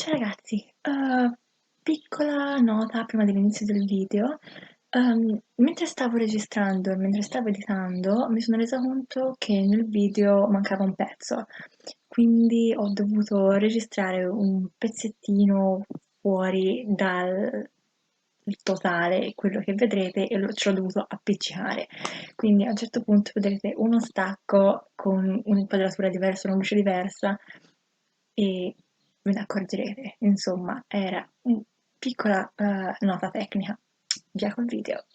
Ciao ragazzi, piccola nota prima dell'inizio del video. Mentre stavo registrando e mentre stavo editando mi sono resa conto che nel video mancava un pezzo, quindi ho dovuto registrare un pezzettino fuori dal il totale, quello che vedrete, e ce l'ho dovuto appiccicare. Quindi a un certo punto vedrete uno stacco con un'inquadratura diversa, una luce diversa e ve ne accorgerete. Insomma, era una piccola nota tecnica. Via col video.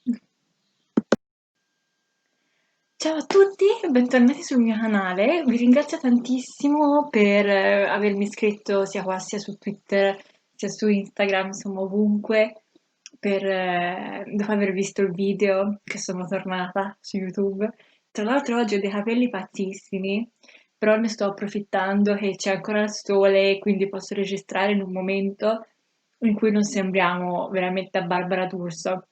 Ciao a tutti, bentornati sul mio canale. Vi ringrazio tantissimo per avermi iscritto sia qua sia su Twitter sia su Instagram, insomma ovunque, dopo aver visto il video che sono tornata su YouTube. Tra l'altro oggi ho dei capelli pazzissimi, però ne sto approfittando che c'è ancora il sole, quindi posso registrare in un momento in cui non sembriamo veramente a Barbara D'Urso.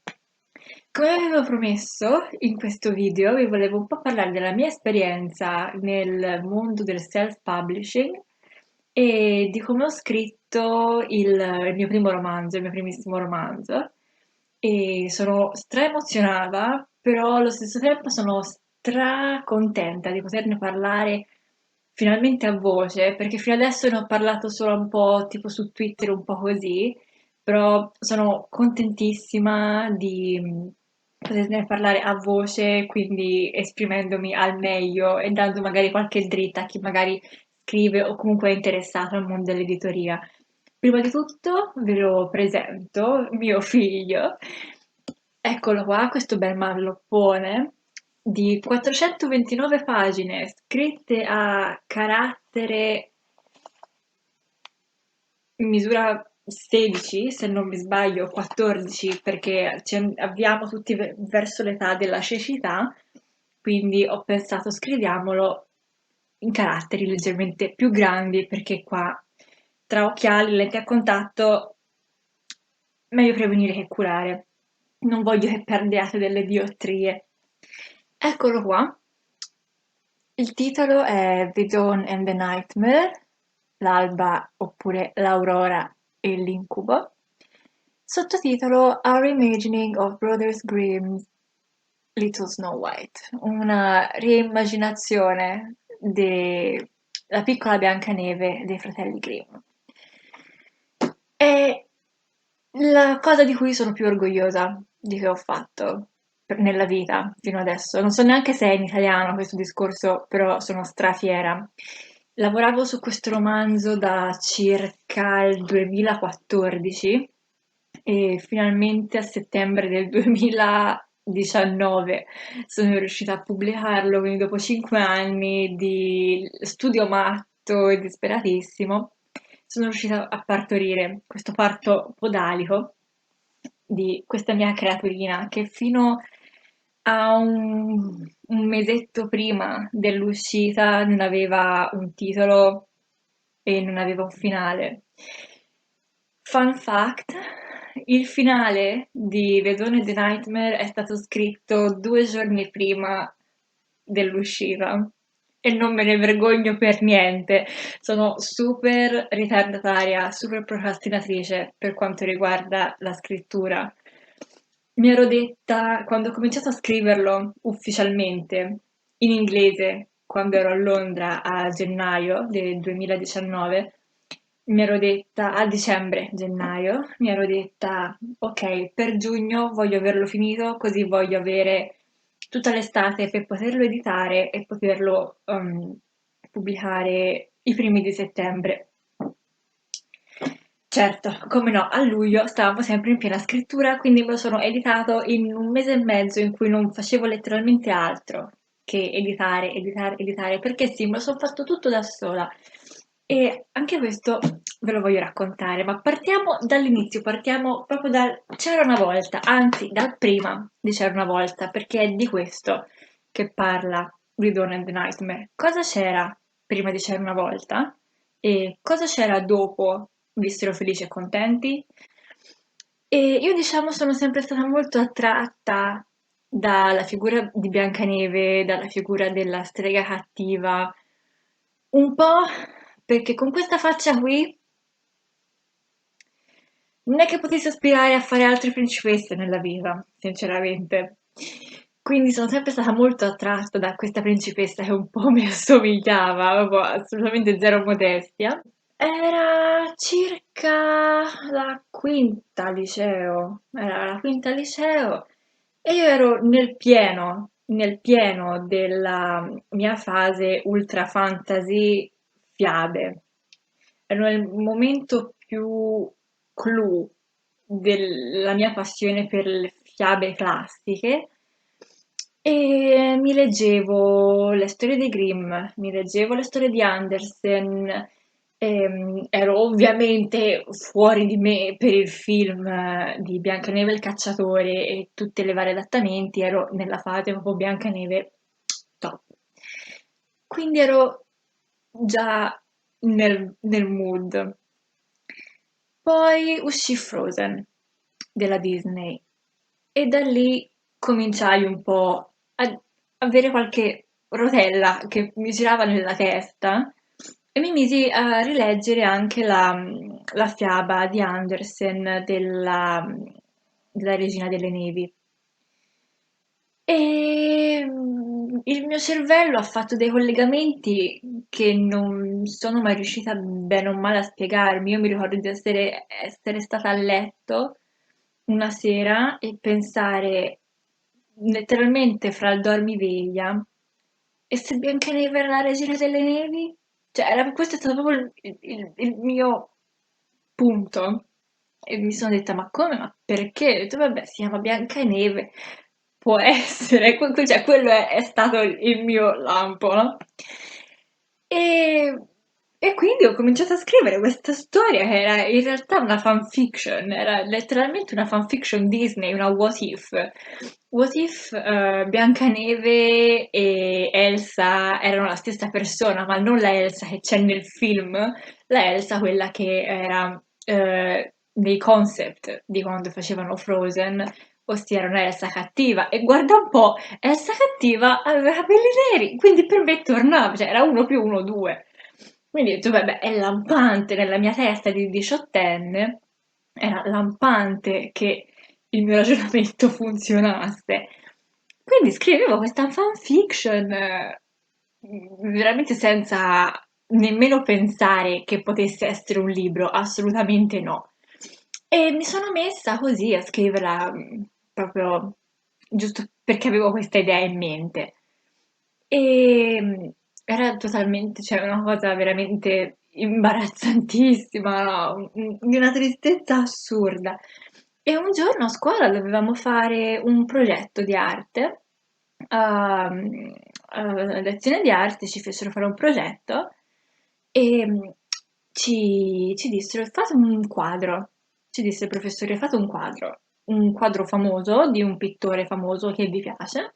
Come avevo promesso, in questo video vi volevo un po' parlare della mia esperienza nel mondo del self-publishing e di come ho scritto il mio primo romanzo, il mio primissimo romanzo. E sono stra emozionata, però allo stesso tempo sono stra contenta di poterne parlare finalmente a voce, perché fino adesso ne ho parlato solo un po' tipo su Twitter, un po' così, però sono contentissima di poterne parlare a voce, quindi esprimendomi al meglio e dando magari qualche dritta a chi magari scrive o comunque è interessato al mondo dell'editoria. Prima di tutto ve lo presento, mio figlio. Eccolo qua, questo bel malloppone di 429 pagine scritte a carattere in misura 16, se non mi sbaglio, 14, perché ci avviamo tutti verso l'età della cecità, quindi ho pensato scriviamolo in caratteri leggermente più grandi, perché qua tra occhiali, lenti a contatto, meglio prevenire che curare. Non voglio che perdiate delle diottrie. Eccolo qua. Il titolo è The Dawn and the Nightmare, l'alba oppure l'aurora e l'incubo. Sottotitolo Our Imagining of Brothers Grimm's Little Snow White, una reimmaginazione della piccola Biancaneve dei fratelli Grimm. È la cosa di cui sono più orgogliosa di che ho fatto nella vita fino adesso. Non so neanche se è in italiano questo discorso, però sono strafiera. Lavoravo su questo romanzo da circa il 2014 e finalmente a settembre del 2019 sono riuscita a pubblicarlo, quindi dopo 5 anni di studio matto e disperatissimo sono riuscita a partorire questo parto podalico di questa mia creaturina che fino a un mesetto prima dell'uscita non aveva un titolo e non aveva un finale. Fun fact, il finale di The Dawn of the Nightmare è stato scritto 2 giorni prima dell'uscita e non me ne vergogno per niente. Sono super ritardataria, super procrastinatrice per quanto riguarda la scrittura. Mi ero detta, quando ho cominciato a scriverlo ufficialmente in inglese, quando ero a Londra a gennaio del 2019, mi ero detta, a dicembre, gennaio, mi ero detta, ok, per giugno voglio averlo finito, così voglio avere tutta l'estate per poterlo editare e poterlo pubblicare i primi di settembre. Certo, come no, a luglio stavamo sempre in piena scrittura, quindi me lo sono editato in un mese e mezzo in cui non facevo letteralmente altro che editare, editare, editare, perché sì, me lo sono fatto tutto da sola. E anche questo ve lo voglio raccontare, ma partiamo dall'inizio, partiamo proprio dal c'era una volta, anzi dal prima di c'era una volta, perché è di questo che parla The Dawn and the Nightmare. Cosa c'era prima di c'era una volta? E cosa c'era dopo vissero felici e contenti? E io diciamo sono sempre stata molto attratta dalla figura di Biancaneve, dalla figura della strega cattiva, un po' perché con questa faccia qui non è che potessi aspirare a fare altre principesse nella vita, sinceramente. Quindi sono sempre stata molto attratta da questa principessa che un po' mi assomigliava, avevo assolutamente zero modestia. Era circa la quinta liceo, era la quinta liceo e io ero nel pieno della mia fase ultra fantasy fiabe. Ero nel momento più clou della mia passione per le fiabe classiche e mi leggevo le storie dei Grimm, mi leggevo le storie di Andersen, ero ovviamente fuori di me per il film di Biancaneve e il cacciatore e tutte le varie adattamenti, ero nella fase proprio Biancaneve top. Quindi ero già nel mood. Poi uscì Frozen della Disney e da lì cominciai un po' a avere qualche rotella che mi girava nella testa e mi misi a rileggere anche la fiaba di Andersen della Regina delle Nevi. Il mio cervello ha fatto dei collegamenti che non sono mai riuscita bene o male a spiegarmi. Io mi ricordo di essere stata a letto una sera e pensare letteralmente fra il dormiveglia e se Biancaneve era la regina delle nevi? Cioè, questo è stato proprio il mio punto. E mi sono detta, ma come? Ma perché? Ho detto, vabbè, si chiama Biancaneve, può essere, cioè, quello è stato il mio lampo, no? E, e quindi ho cominciato a scrivere questa storia che era in realtà una fanfiction, era letteralmente una fanfiction Disney, una what if. What if Biancaneve e Elsa erano la stessa persona, ma non la Elsa che c'è nel film, la Elsa quella che era nei concept di quando facevano Frozen, ossia era una Elsa cattiva. E guarda un po', Elsa cattiva aveva i capelli neri, quindi per me tornava, cioè era 1 più 1, 2. Quindi ho detto, vabbè, è lampante nella mia testa di diciottenne, era lampante che il mio ragionamento funzionasse. Quindi scrivevo questa fanfiction veramente senza nemmeno pensare che potesse essere un libro, assolutamente no. E mi sono messa così a scriverla proprio giusto perché avevo questa idea in mente. E era totalmente, cioè una cosa veramente imbarazzantissima, no? Di una tristezza assurda. E un giorno a scuola dovevamo fare un progetto di arte, a lezione di arte ci fecero fare un progetto e ci dissero fate un quadro, ci disse il professore fate un quadro famoso di un pittore famoso che vi piace,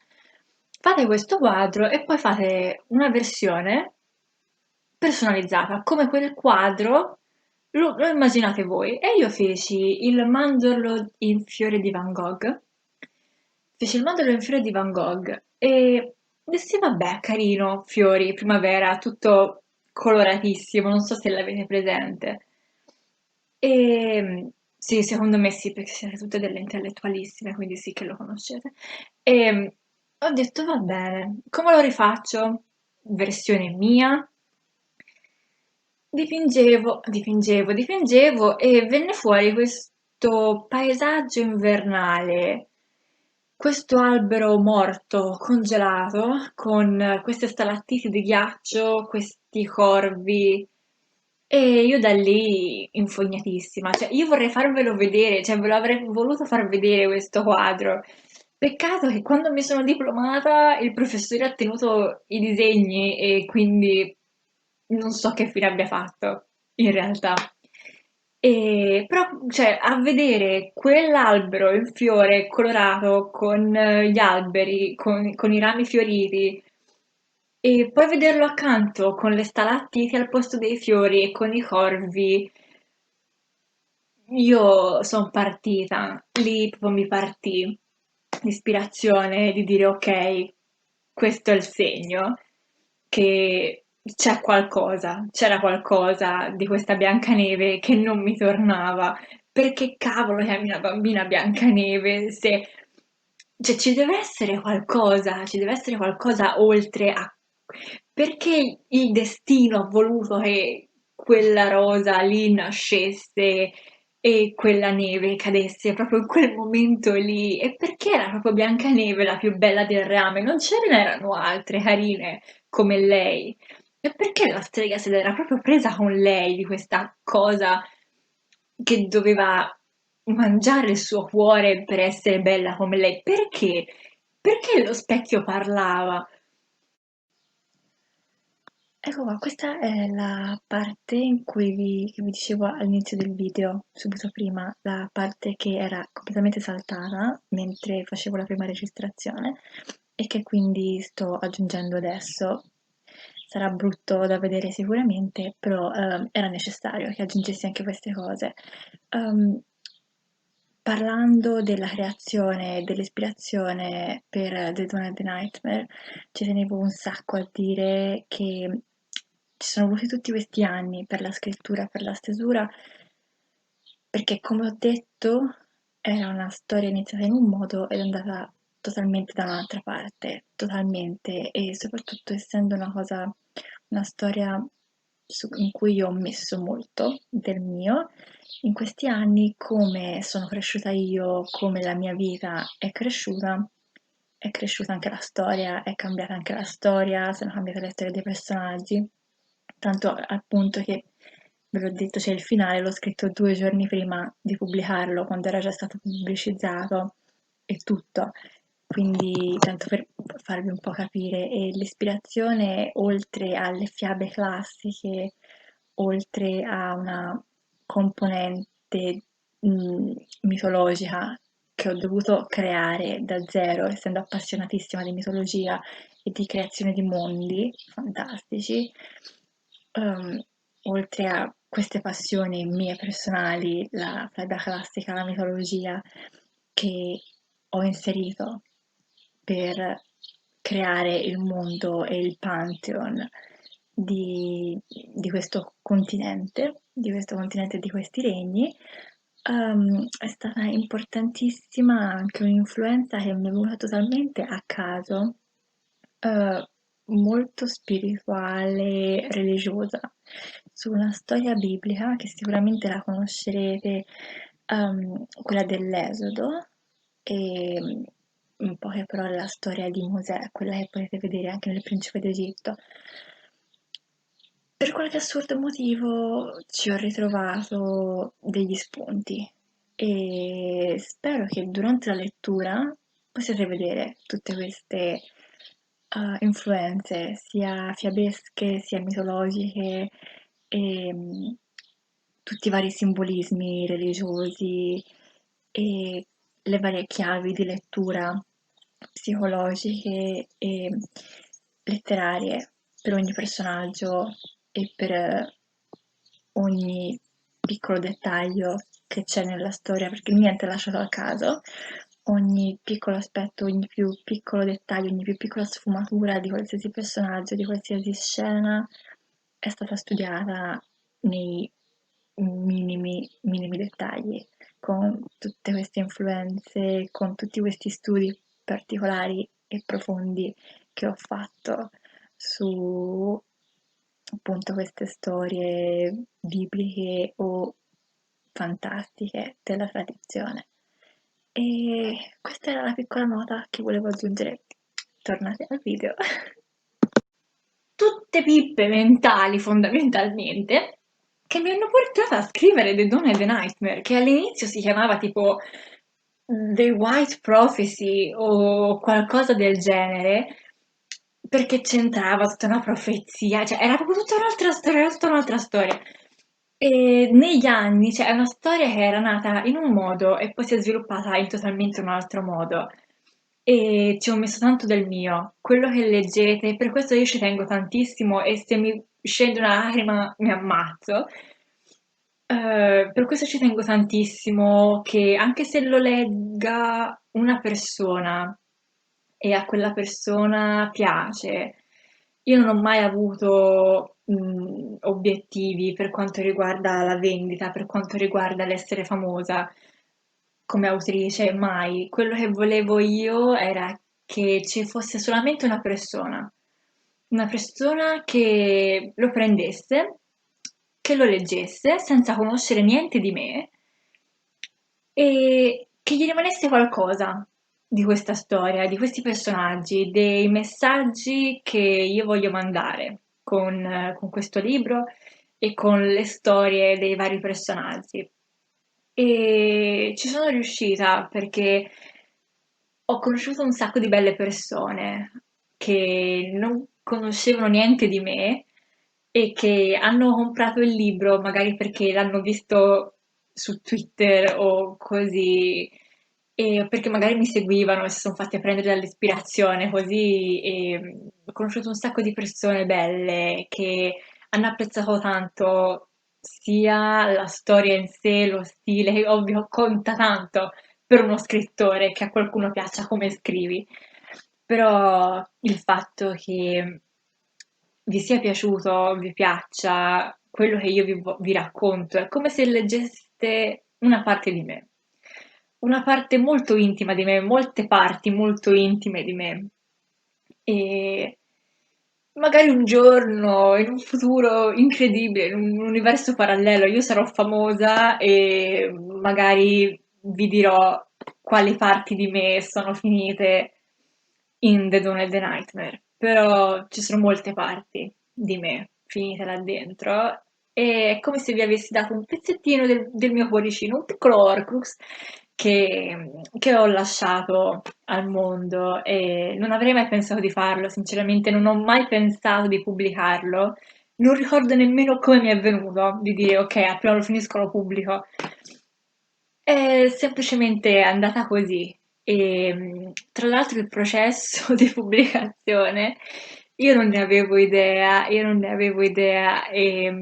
fate questo quadro e poi fate una versione personalizzata, come quel quadro lo immaginate voi. E io feci il mandorlo in fiore di Van Gogh. Feci il mandorlo in fiore di Van Gogh e dissi vabbè, carino, fiori, primavera, tutto coloratissimo, non so se l'avete presente. Sì, secondo me sì, perché siete tutte delle intellettualissime, quindi sì che lo conoscete. E ho detto va bene, come lo rifaccio? Versione mia. Dipingevo e venne fuori questo paesaggio invernale, questo albero morto, congelato, con queste stalattiti di ghiaccio, questi corvi. E io da lì infognatissima, cioè io vorrei farvelo vedere, cioè ve lo avrei voluto far vedere questo quadro. Peccato che quando mi sono diplomata il professore ha tenuto i disegni e quindi non so che fine abbia fatto, in realtà. Però, cioè, a vedere quell'albero in fiore colorato con gli alberi, con i rami fioriti, e poi vederlo accanto con le stalattiti al posto dei fiori e con i corvi, io sono partita, lì proprio mi partì l'ispirazione di dire ok, questo è il segno che c'era qualcosa di questa Biancaneve che non mi tornava perché cavolo chiami una bambina Biancaneve se... Cioè ci deve essere qualcosa oltre a... Perché il destino ha voluto che quella rosa lì nascesse e quella neve cadesse proprio in quel momento lì? E perché era proprio Biancaneve la più bella del rame? Non ce n'erano altre carine come lei. E perché la strega se l'era proprio presa con lei di questa cosa che doveva mangiare il suo cuore per essere bella come lei? Perché? Perché lo specchio parlava? Ecco qua, questa è la parte in cui che vi dicevo all'inizio del video, subito prima, la parte che era completamente saltata mentre facevo la prima registrazione e che quindi sto aggiungendo adesso. Sarà brutto da vedere sicuramente, però era necessario che aggiungessi anche queste cose. Ehm, Parlando della creazione e dell'ispirazione per The Dawn of the Nightmare, ci tenevo un sacco a dire che ci sono voluti tutti questi anni per la scrittura, per la stesura, perché come ho detto era una storia iniziata in un modo ed è andata totalmente da un'altra parte, totalmente, e soprattutto essendo una storia in cui io ho messo molto del mio, in questi anni, come sono cresciuta io, come la mia vita è cresciuta anche la storia, è cambiata anche la storia, sono cambiate le storie dei personaggi, tanto al punto che, ve l'ho detto, c'è il finale, l'ho scritto 2 giorni prima di pubblicarlo, quando era già stato pubblicizzato e tutto. Quindi, tanto per farvi un po' capire, e l'ispirazione, oltre alle fiabe classiche, oltre a una componente mitologica che ho dovuto creare da zero, essendo appassionatissima di mitologia e di creazione di mondi fantastici, ehm, oltre a queste passioni mie personali, la saga classica, la mitologia, che ho inserito per creare il mondo e il Pantheon di questo continente e di questi regni, è stata importantissima anche un'influenza che mi è venuta totalmente a caso, eh, molto spirituale, religiosa, su una storia biblica che sicuramente la conoscerete, quella dell'Esodo, e un po' che però è la storia di Mosè, quella che potete vedere anche nel Principe d'Egitto. Per qualche assurdo motivo ci ho ritrovato degli spunti e spero che durante la lettura possiate vedere tutte queste influenze, sia fiabesche sia mitologiche, e tutti i vari simbolismi religiosi e le varie chiavi di lettura psicologiche e letterarie per ogni personaggio e per ogni piccolo dettaglio che c'è nella storia, perché niente è lasciato a caso, ogni piccolo aspetto, ogni più piccolo dettaglio, ogni più piccola sfumatura di qualsiasi personaggio, di qualsiasi scena è stata studiata nei minimi dettagli, con tutte queste influenze, con tutti questi studi particolari e profondi che ho fatto su appunto queste storie bibliche o fantastiche della tradizione. E questa era la piccola nota che volevo aggiungere. Tornate al video. Tutte pippe mentali fondamentalmente che mi hanno portato a scrivere The Dawn of the Nightmare, che all'inizio si chiamava tipo The White Prophecy o qualcosa del genere, perché c'entrava tutta una profezia, cioè era proprio tutta un'altra storia, era tutta un'altra storia. E negli anni, cioè è una storia che era nata in un modo e poi si è sviluppata in totalmente un altro modo. E ci ho messo tanto del mio, quello che leggete, per questo io ci tengo tantissimo e se mi scende una lacrima mi ammazzo. Per questo ci tengo tantissimo che anche se lo legga una persona e a quella persona piace, io non ho mai avuto obiettivi per quanto riguarda la vendita, per quanto riguarda l'essere famosa come autrice, mai. Quello che volevo io era che ci fosse solamente una persona che lo prendesse, che lo leggesse senza conoscere niente di me e che gli rimanesse qualcosa di questa storia, di questi personaggi, dei messaggi che io voglio mandare con questo libro e con le storie dei vari personaggi. E ci sono riuscita perché ho conosciuto un sacco di belle persone che non conoscevano niente di me e che hanno comprato il libro magari perché l'hanno visto su Twitter o così, e perché magari mi seguivano e si sono fatti prendere dall'ispirazione così. E ho conosciuto un sacco di persone belle che hanno apprezzato tanto sia la storia in sé, lo stile, che ovvio conta tanto per uno scrittore che a qualcuno piaccia come scrivi, però il fatto che vi sia piaciuto, vi piaccia quello che io vi racconto, è come se leggeste una parte di me, una parte molto intima di me, molte parti molto intime di me. E magari un giorno, in un futuro incredibile, in un universo parallelo, io sarò famosa e magari vi dirò quali parti di me sono finite in The Dawn of the Nightmare. Però ci sono molte parti di me finite là dentro e è come se vi avessi dato un pezzettino del mio cuoricino, un piccolo Horcrux che ho lasciato al mondo e non avrei mai pensato di farlo, sinceramente non ho mai pensato di pubblicarlo, non ricordo nemmeno come mi è venuto di dire ok, appena lo finisco lo pubblico. È semplicemente andata così. E tra l'altro il processo di pubblicazione io non ne avevo idea e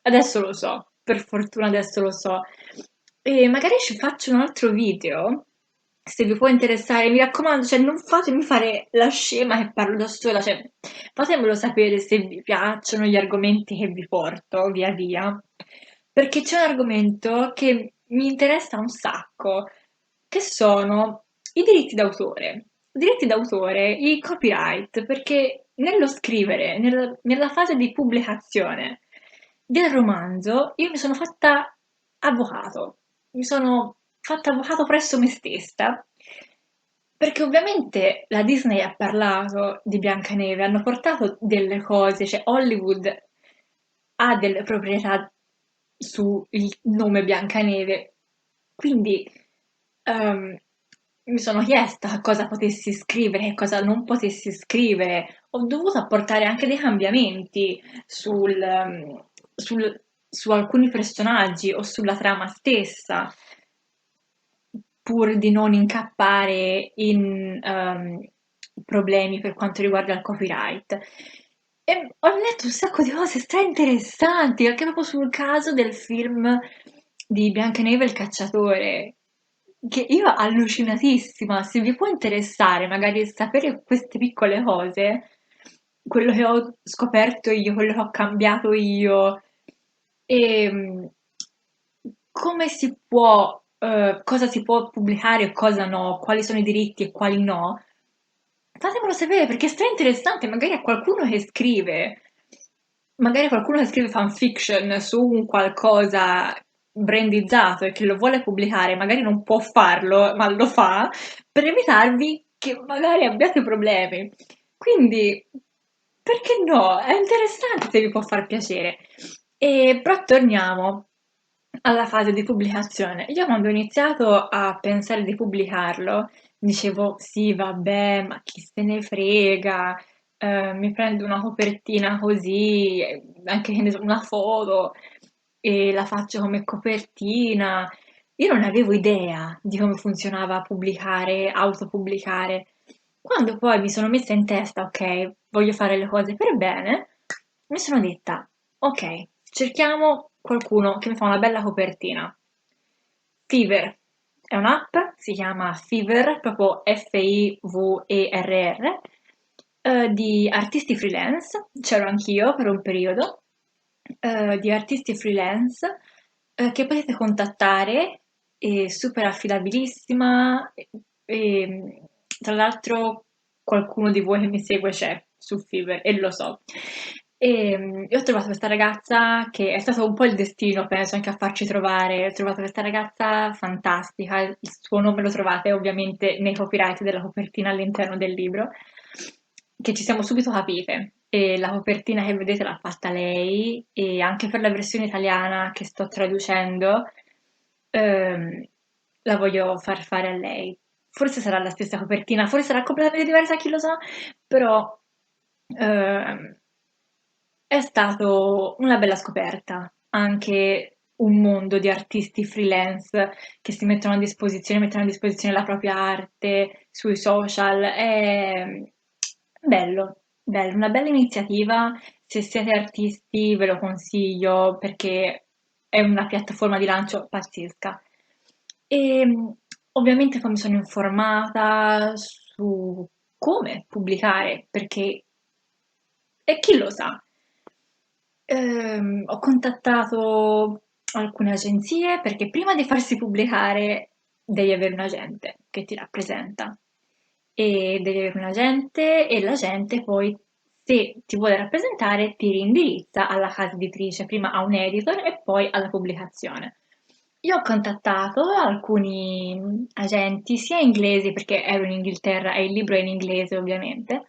adesso lo so, per fortuna adesso lo so. E magari ci faccio un altro video, se vi può interessare, mi raccomando, cioè non fatemi fare la scema che parlo da sola, cioè fatemelo sapere se vi piacciono gli argomenti che vi porto via via, perché c'è un argomento che mi interessa un sacco, che sono i diritti d'autore. I diritti d'autore, i copyright, perché nello scrivere, nella fase di pubblicazione del romanzo, io mi sono fatta avvocato. Mi sono fatta avvocato presso me stessa, perché ovviamente la Disney ha parlato di Biancaneve, hanno portato delle cose, cioè Hollywood ha delle proprietà sul nome Biancaneve, quindi ehm, mi sono chiesta cosa potessi scrivere e cosa non potessi scrivere. Ho dovuto apportare anche dei cambiamenti su alcuni personaggi o sulla trama stessa, pur di non incappare in problemi per quanto riguarda il copyright. E ho letto un sacco di cose stra interessanti, anche proprio sul caso del film di Biancaneve e il cacciatore, che io allucinatissima, se vi può interessare magari sapere queste piccole cose, quello che ho scoperto io, quello che ho cambiato io, e come si può, cosa si può pubblicare e cosa no, quali sono i diritti e quali no, fatemelo sapere perché è stra interessante, magari qualcuno che scrive fanfiction su un qualcosa brandizzato e che lo vuole pubblicare, magari non può farlo, ma lo fa per evitarvi che magari abbiate problemi. Quindi, perché no? È interessante se vi può far piacere. E però torniamo alla fase di pubblicazione. Io quando ho iniziato a pensare di pubblicarlo, dicevo sì, vabbè, ma chi se ne frega, mi prendo una copertina così, anche che ne so, una foto e la faccio come copertina. Io non avevo idea di come funzionava pubblicare, autopubblicare. Quando poi mi sono messa in testa, ok, voglio fare le cose per bene, mi sono detta, ok, cerchiamo qualcuno che mi fa una bella copertina. Fiverr è un'app, si chiama Fiverr, proprio Fiverr, di artisti freelance, c'ero anch'io per un periodo, di artisti freelance che potete contattare, è super affidabilissima e tra l'altro qualcuno di voi che mi segue c'è su Fiverr e lo so. Io ho trovato questa ragazza che è stato un po' il destino, penso, anche a farci trovare. Ho trovato questa ragazza fantastica, il suo nome lo trovate ovviamente nei copyright della copertina all'interno del libro, che ci siamo subito capite. E la copertina che vedete l'ha fatta lei e anche per la versione italiana che sto traducendo, ehm, la voglio far fare a lei. Forse sarà la stessa copertina, forse sarà completamente diversa, chi lo sa, però ehm, è stato una bella scoperta, anche un mondo di artisti freelance che si mettono a disposizione la propria arte sui social. È bello, bello, una bella iniziativa. Se siete artisti ve lo consiglio perché è una piattaforma di lancio pazzesca. E ovviamente poi mi sono informata su come pubblicare, perché e chi lo sa. Ho contattato alcune agenzie perché prima di farsi pubblicare devi avere un agente che ti rappresenta e devi avere un agente e l'agente poi, se ti vuole rappresentare, ti rindirizza alla casa editrice, prima a un editor e poi alla pubblicazione. Io ho contattato alcuni agenti, sia inglesi perché ero in Inghilterra e il libro è in inglese ovviamente,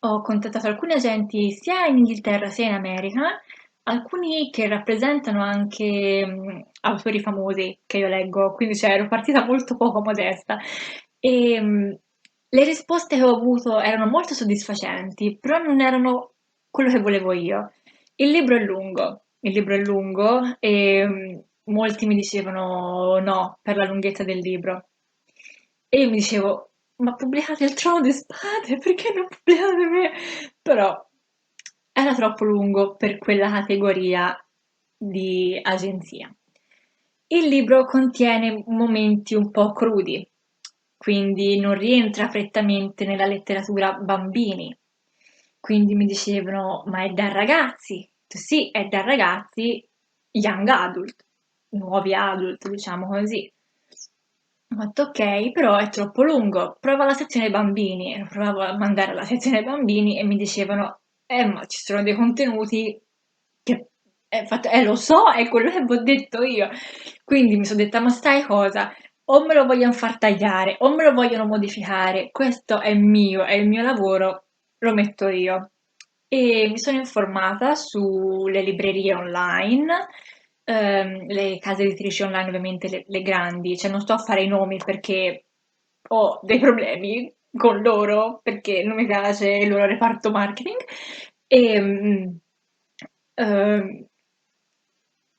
ho contattato alcuni agenti sia in Inghilterra sia in America, alcuni che rappresentano anche autori famosi che io leggo, quindi cioè, ero partita molto poco modesta. E le risposte che ho avuto erano molto soddisfacenti, però non erano quello che volevo io. Il libro è lungo e molti mi dicevano no per la lunghezza del libro. E io mi dicevo, ma pubblicate il Trono di Spade, perché non pubblicate me? Però era troppo lungo per quella categoria di agenzia. Il libro contiene momenti un po' crudi, quindi non rientra prettamente nella letteratura bambini. Quindi mi dicevano, ma è da ragazzi? Sì, è da ragazzi young adult, nuovi adult, diciamo così. Ho fatto ok, però è troppo lungo. Prova la sezione bambini. E provavo a mandare alla sezione bambini e mi dicevano, ma ci sono dei contenuti che... lo so, è quello che vi ho detto io. Quindi mi sono detta, ma stai cosa? O me lo vogliono far tagliare, o me lo vogliono modificare. Questo è mio, è il mio lavoro, lo metto io. E mi sono informata sulle librerie online, le case editrici online ovviamente le grandi, cioè non sto a fare i nomi perché ho dei problemi con loro, perché non mi piace il loro reparto marketing. E, ehm,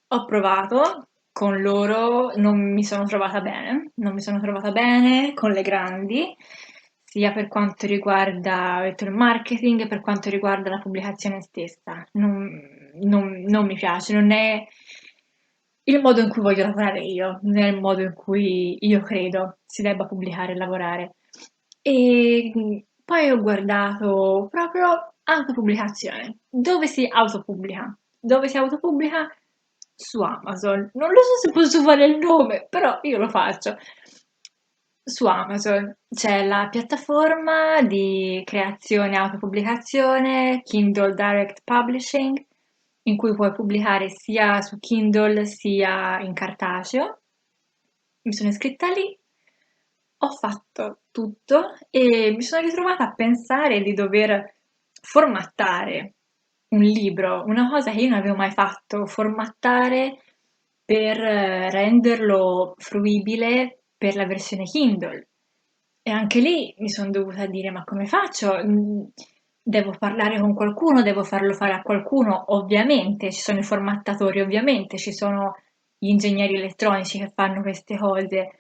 ho provato con loro, non mi sono trovata bene, non mi sono trovata bene con le grandi, sia per quanto riguarda il marketing che per quanto riguarda la pubblicazione stessa. Non mi piace, non è il modo in cui voglio lavorare io, non è il modo in cui io credo si debba pubblicare e lavorare. E poi ho guardato proprio autopubblicazione. Dove si autopubblica? Dove si autopubblica? Su Amazon. Non lo so se posso fare il nome, però io lo faccio. Su Amazon c'è la piattaforma di creazione e autopubblicazione Kindle Direct Publishing, in cui puoi pubblicare sia su Kindle sia in cartaceo. Mi sono iscritta lì, ho fatto tutto e mi sono ritrovata a pensare di dover formattare un libro, una cosa che io non avevo mai fatto, formattare per renderlo fruibile per la versione Kindle. E anche lì mi son dovuta dire: "Ma come faccio? Devo parlare con qualcuno, devo farlo fare a qualcuno". Ovviamente ci sono i formattatori, ovviamente ci sono gli ingegneri elettronici che fanno queste cose.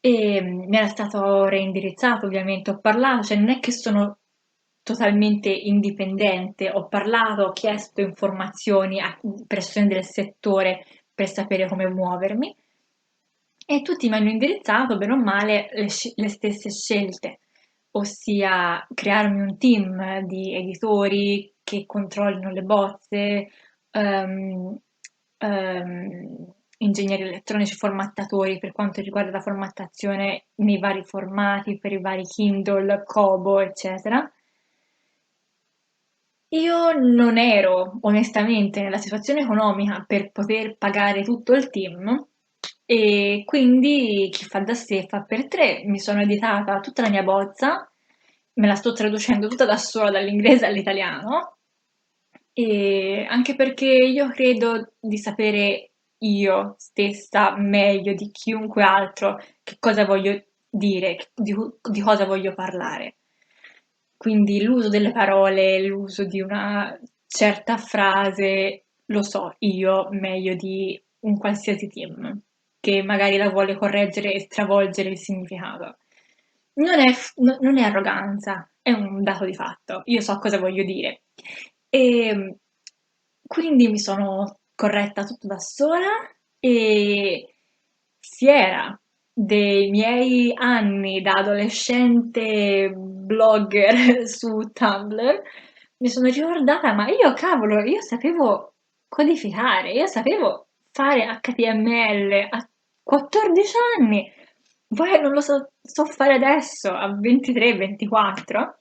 E mi era stato reindirizzato, ovviamente. Ho parlato, cioè non è che sono totalmente indipendente, ho parlato, ho chiesto informazioni a persone del settore per sapere come muovermi e tutti mi hanno indirizzato, bene o male, le stesse scelte. ossia crearmi un team di editori che controllino le bozze, ehm, ingegneri elettronici, formattatori per quanto riguarda la formattazione nei vari formati, per i vari Kindle, Kobo, eccetera. Io non ero onestamente nella situazione economica per poter pagare tutto il team e quindi chi fa da sé fa per tre. Mi sono editata tutta la mia bozza, me la sto traducendo tutta da sola dall'inglese all'italiano e anche perché io credo di sapere io stessa meglio di chiunque altro che cosa voglio dire, di cosa voglio parlare. Quindi l'uso delle parole, l'uso di una certa frase, lo so io meglio di un qualsiasi team che magari la vuole correggere e stravolgere il significato. Non è arroganza, è un dato di fatto. Io so cosa voglio dire. E quindi mi sono corretta tutto da sola e fiera dei miei anni da adolescente blogger su Tumblr, mi sono ricordata, ma io cavolo, io sapevo codificare, io sapevo fare HTML a 14 anni, poi non lo so fare adesso a 23-24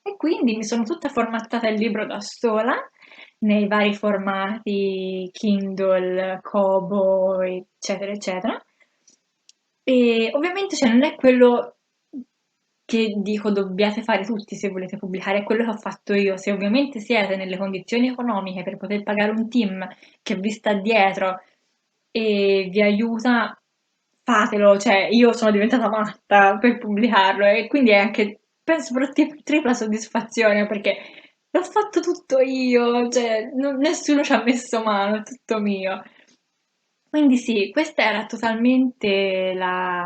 e quindi mi sono tutta formattata il libro da sola nei vari formati Kindle, Kobo, eccetera, eccetera. E ovviamente cioè, non è quello che dico dobbiate fare tutti se volete pubblicare, è quello che ho fatto io. Se ovviamente siete nelle condizioni economiche per poter pagare un team che vi sta dietro e vi aiuta, fatelo. Cioè, io sono diventata matta per pubblicarlo e quindi è anche, penso, per tripla soddisfazione perché l'ho fatto tutto io, cioè, nessuno ci ha messo mano, è tutto mio. Quindi sì, questa era totalmente la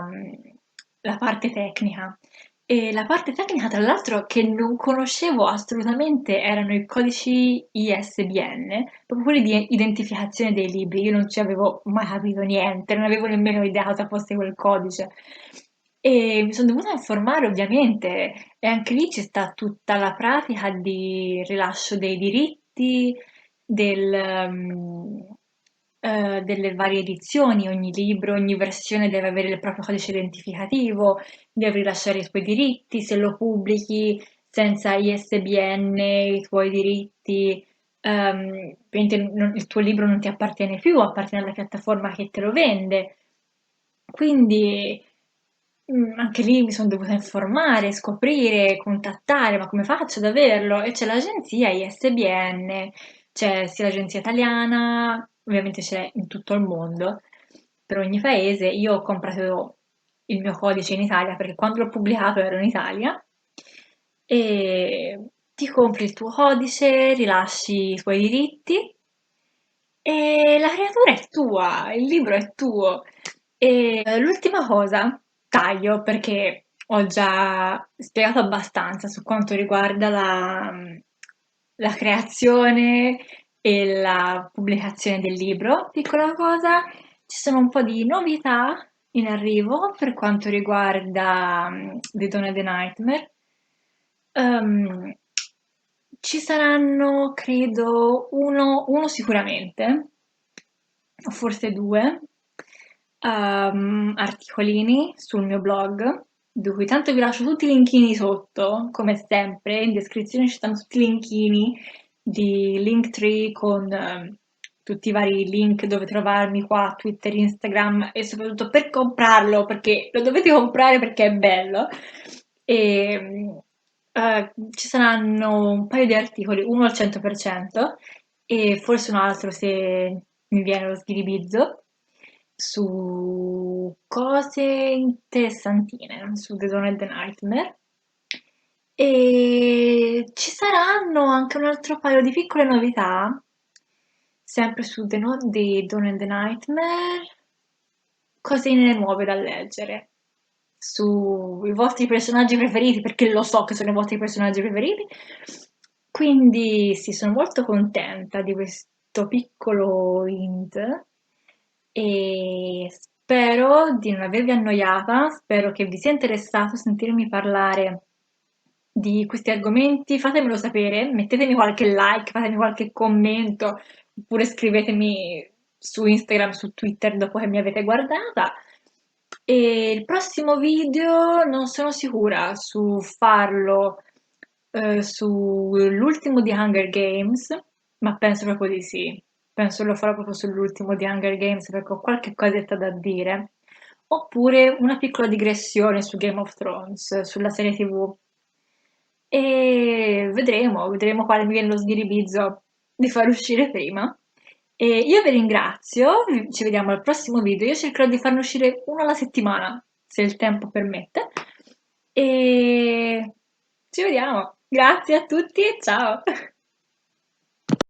parte tecnica. E la parte tecnica, tra l'altro, che non conoscevo assolutamente erano i codici ISBN, proprio quelli di identificazione dei libri. Io non ci avevo mai capito niente, non avevo nemmeno idea cosa fosse quel codice. E mi sono dovuta informare, ovviamente, e anche lì ci sta tutta la pratica di rilascio dei diritti, delle varie edizioni, ogni libro, ogni versione deve avere il proprio codice identificativo, devi rilasciare i tuoi diritti, se lo pubblichi senza ISBN, i tuoi diritti, ovviamente il tuo libro non ti appartiene più, appartiene alla piattaforma che te lo vende. Quindi anche lì mi sono dovuta informare, scoprire, contattare, ma come faccio ad averlo? E c'è l'agenzia ISBN, c'è sia l'agenzia italiana, ovviamente c'è in tutto il mondo, per ogni paese. Io ho comprato il mio codice in Italia perché quando l'ho pubblicato ero in Italia e ti compri il tuo codice, rilasci i tuoi diritti e la creatura è tua, il libro è tuo. E l'ultima cosa, taglio perché ho già spiegato abbastanza su quanto riguarda la creazione e la pubblicazione del libro. Piccola cosa, ci sono un po' di novità in arrivo per quanto riguarda The Dawn of the Nightmare. Ehm, Ci saranno, credo, uno sicuramente, o forse due, articolini sul mio blog, di cui tanto vi lascio tutti i linkini sotto, come sempre, in descrizione ci stanno tutti i linkini di Linktree con tutti i vari link dove trovarmi qua, Twitter, Instagram e soprattutto per comprarlo, perché lo dovete comprare perché è bello. E, ci saranno un paio di articoli, uno al 100% e forse un altro se mi viene lo schiribizzo, su cose interessantine, su The Dawn of the Nightmare. E ci saranno anche un altro paio di piccole novità, sempre su The Dawn of the Nightmare, cosine nuove da leggere sui vostri personaggi preferiti, perché lo so che sono i vostri personaggi preferiti. Quindi sì, sono molto contenta di questo piccolo hint e spero di non avervi annoiata, spero che vi sia interessato sentirmi parlare di questi argomenti, fatemelo sapere, mettetemi qualche like, fatemi qualche commento, oppure scrivetemi su Instagram, su Twitter dopo che mi avete guardata. E il prossimo video non sono sicura su farlo sull'ultimo di Hunger Games, ma penso proprio di sì. Penso lo farò proprio sull'ultimo di Hunger Games perché ho qualche cosetta da dire. Oppure una piccola digressione su Game of Thrones, sulla serie TV. E vedremo quale mi viene lo sghiribizzo di far uscire prima. E io vi ringrazio, ci vediamo al prossimo video. Io cercherò di farne uscire uno alla settimana, se il tempo permette. E ci vediamo. Grazie a tutti e ciao!